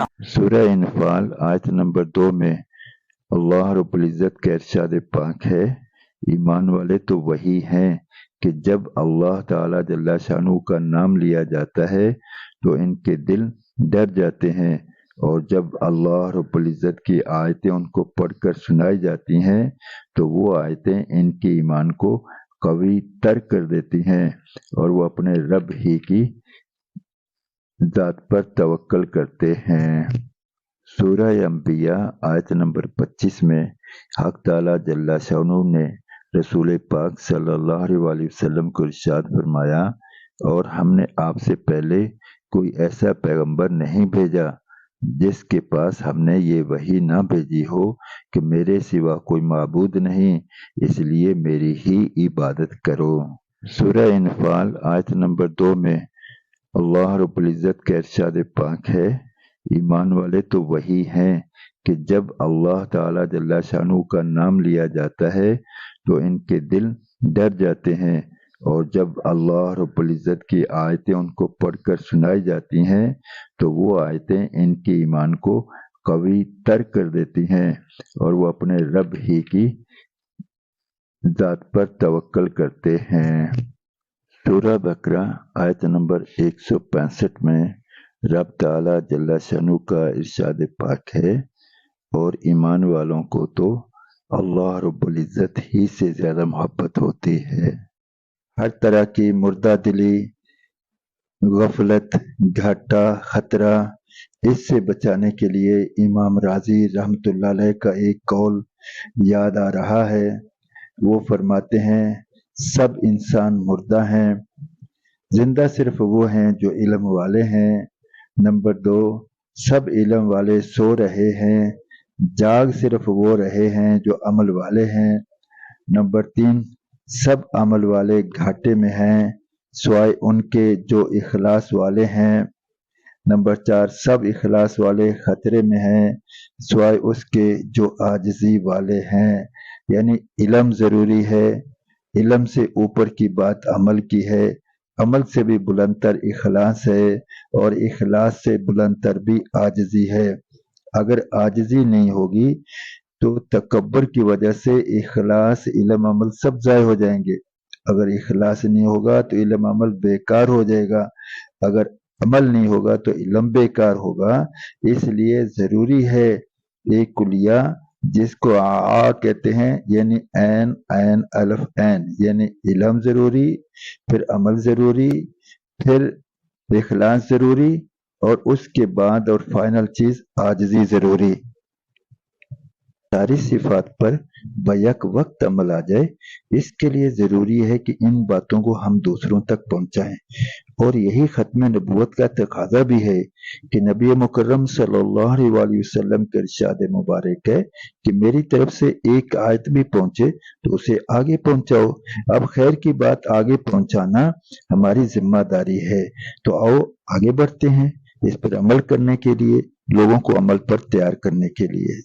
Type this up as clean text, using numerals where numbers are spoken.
سورہ انفال آیت نمبر 2 میں اللہ رب العزت کا ارشاد پاک ہے، ایمان والے تو وہی ہیں کہ جب اللہ تعالیٰ جل شانہ کا نام لیا جاتا ہے تو ان کے دل ڈر جاتے ہیں، اور جب اللہ رب العزت کی آیتیں ان کو پڑھ کر سنائی جاتی ہیں تو وہ آیتیں ان کے ایمان کو قوی تر کر دیتی ہیں، اور وہ اپنے رب ہی کی ذات پر توکل کرتے ہیں۔ سورہ انبیاء آیت نمبر 25 میں حق تعالیٰ جل شانہ نے رسول پاک صلی اللہ علیہ وسلم کو ارشاد فرمایا، اور ہم نے آپ سے پہلے کوئی ایسا پیغمبر نہیں بھیجا جس کے پاس ہم نے یہ وحی نہ بھیجی ہو کہ میرے سوا کوئی معبود نہیں، اس لیے میری ہی عبادت کرو۔ سورہ انفال آیت نمبر 2 میں اللہ رب العزت کا ارشاد پاک ہے، ایمان والے تو وہی ہیں کہ جب اللہ تعالیٰ جل شانہ کا نام لیا جاتا ہے تو ان کے دل ڈر جاتے ہیں، اور جب اللہ رب العزت کی آیتیں ان کو پڑھ کر سنائی جاتی ہیں تو وہ آیتیں ان کے ایمان کو قوی تر کر دیتی ہیں، اور وہ اپنے رب ہی کی ذات پر توکل کرتے ہیں۔ سورہ بقرہ آیت نمبر 165 میں رب تعالیٰ جل شانہ کا ارشاد پاک ہے، اور ایمان والوں کو تو اللہ رب العزت ہی سے زیادہ محبت ہوتی ہے۔ ہر طرح کی مردہ دلی، غفلت، گھاٹا، خطرہ، اس سے بچانے کے لیے امام راضی رحمۃ اللہ علیہ کا ایک قول یاد آ رہا ہے۔ وہ فرماتے ہیں، سب انسان مردہ ہیں، زندہ صرف وہ ہیں جو علم والے ہیں۔ نمبر 2، سب علم والے سو رہے ہیں، جاگ صرف وہ رہے ہیں جو عمل والے ہیں۔ نمبر 3، سب عمل والے گھاٹے میں ہیں سوائے ان کے جو اخلاص والے ہیں۔ نمبر 4، سب اخلاص والے خطرے میں ہیں سوائے اس کے جو عاجزی والے ہیں۔ یعنی علم ضروری ہے، علم سے اوپر کی بات عمل کی ہے، عمل سے بھی بلند تر اخلاص ہے، اور اخلاص سے بلند تر بھی عاجزی ہے۔ اگر عاجزی نہیں ہوگی تو تکبر کی وجہ سے اخلاص، علم، عمل سب ضائع ہو جائیں گے۔ اگر اخلاص نہیں ہوگا تو علم عمل بیکار ہو جائے گا، اگر عمل نہیں ہوگا تو علم بیکار ہوگا۔ اس لیے ضروری ہے ایک کلیہ جس کو کہتے ہیں، یعنی عین عین الف عین، یعنی علم ضروری، پھر عمل ضروری، پھر اخلاص ضروری، اور اس کے بعد اور فائنل چیز عاجزی ضروری۔ ساری صفات پر بیک وقت عمل آ جائے، اس کے لیے ضروری ہے کہ ان باتوں کو ہم دوسروں تک پہنچائیں، اور یہی ختم نبوت کا تقاضا بھی ہے کہ نبی مکرم صلی اللہ علیہ وسلم کا ارشاد مبارک ہے کہ میری طرف سے ایک آیت بھی پہنچے تو اسے آگے پہنچاؤ۔ اب خیر کی بات آگے پہنچانا ہماری ذمہ داری ہے، تو آؤ آگے بڑھتے ہیں اس پر عمل کرنے کے لیے، لوگوں کو عمل پر تیار کرنے کے لیے۔